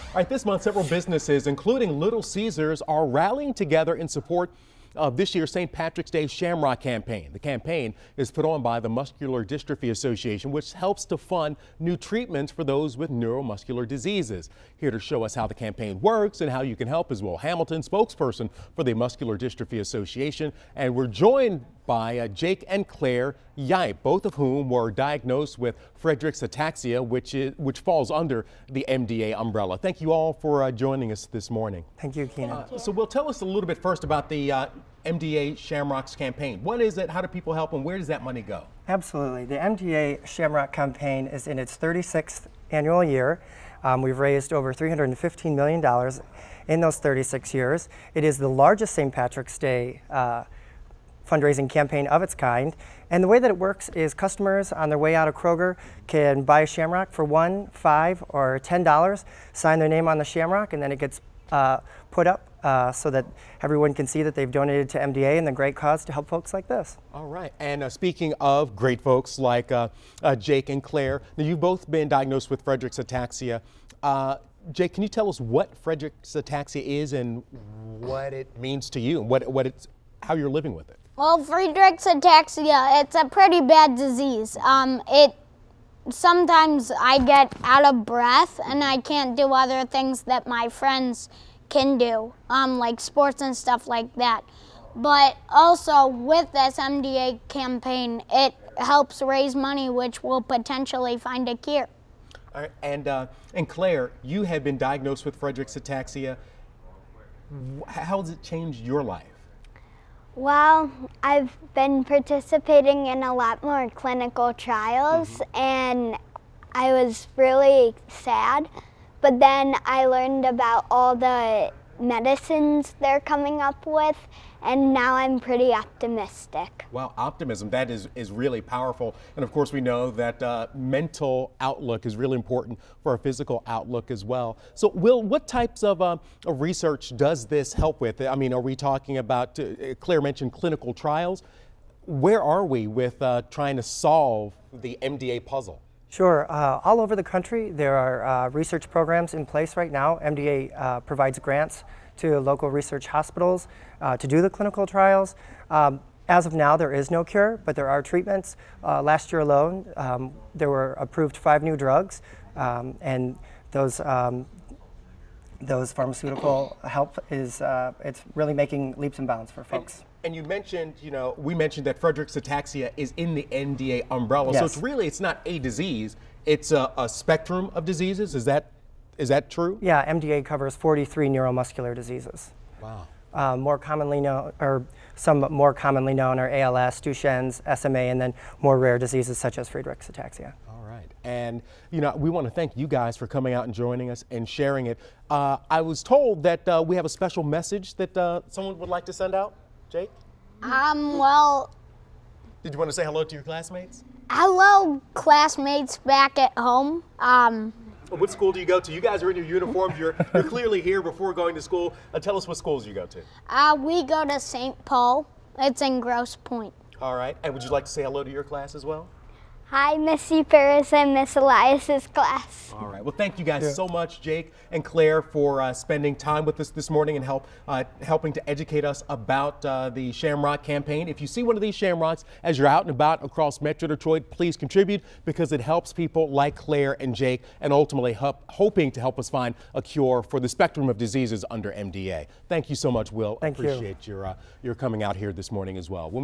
All right, this month, several businesses, including Little Caesars, are rallying together in support of this year's St. Patrick's Day Shamrock Campaign. The campaign is put on by the Muscular Dystrophy Association, which helps to fund new treatments for those with neuromuscular diseases. Here to show us how the campaign works and how you can help is Will Hamilton, spokesperson for the Muscular Dystrophy Association. And we're joined by Jake and Claire Yipe, both of whom were diagnosed with Friedreichs ataxia, which falls under the MDA umbrella. Thank you all for joining us this morning. Thank you, Keenan. So Will, tell us a little bit first about the MDA Shamrocks Campaign. What is it? How do people help, and where does that money go? Absolutely. The MDA Shamrock Campaign is in its 36th annual year. We've raised over $315 million in those 36 years. It is the largest St. Patrick's Day fundraising campaign of its kind. And the way that it works is customers on their way out of Kroger can buy a Shamrock for $1, $5, or $10, sign their name on the Shamrock, and then it gets put up so that everyone can see that they've donated to MDA and the great cause to help folks like this. All right. And speaking of great folks like Jake and Claire, now you've both been diagnosed with Friedreichs ataxia. Jake, can you tell us what Friedreichs ataxia is and what it means to you and how you're living with it? Well, Friedreichs ataxia, it's a pretty bad disease. Sometimes I get out of breath and I can't do other things that my friends can do, like sports and stuff like that. But also with this MDA campaign, it helps raise money, which will potentially find a cure. All right, and Claire, you have been diagnosed with Friedreichs ataxia. How has it changed your life? Well, I've been participating in a lot more clinical trials, and I was really sad. But then I learned about all the medicines they're coming up with, and now I'm pretty optimistic. Wow, optimism, that is really powerful. And of course we know that mental outlook is really important for our physical outlook as well. So Will, what types of research does this help with? I mean, are we talking about, Claire mentioned clinical trials. Where are we with trying to solve the MDA puzzle? Sure. All over the country, there are research programs in place right now. MDA provides grants to local research hospitals to do the clinical trials. As of now, there is no cure, but there are treatments. Last year alone, there were approved 5 new drugs, and those pharmaceutical help is it's really making leaps and bounds for folks. And you mentioned, we mentioned that Friedreichs ataxia is in the MDA umbrella. Yes. So it's not a disease, it's a spectrum of diseases. Is that true? Yeah, MDA covers 43 neuromuscular diseases. Wow. More commonly known, or some more commonly known, are ALS, Duchenne's, SMA, and then more rare diseases such as Friedreich's ataxia. All right. And, we want to thank you guys for coming out and joining us and sharing it. I was told that we have a special message that someone would like to send out. Jake? Well... Did you want to say hello to your classmates? Hello, classmates back at home. What school do you go to? You guys are in your uniforms. You're clearly here before going to school. Tell us what schools you go to. We go to St. Paul. It's in Grosse Pointe. All right. And would you like to say hello to your class as well? Hi, Missy Ferris and Miss Elias's class. All right. Well, thank you guys so much, Jake and Claire, for spending time with us this morning and helping to educate us about the Shamrock Campaign. If you see one of these Shamrocks as you're out and about across Metro Detroit, please contribute because it helps people like Claire and Jake and ultimately hoping to help us find a cure for the spectrum of diseases under MDA. Thank you so much, Will. Thank you. Appreciate your coming out here this morning as well.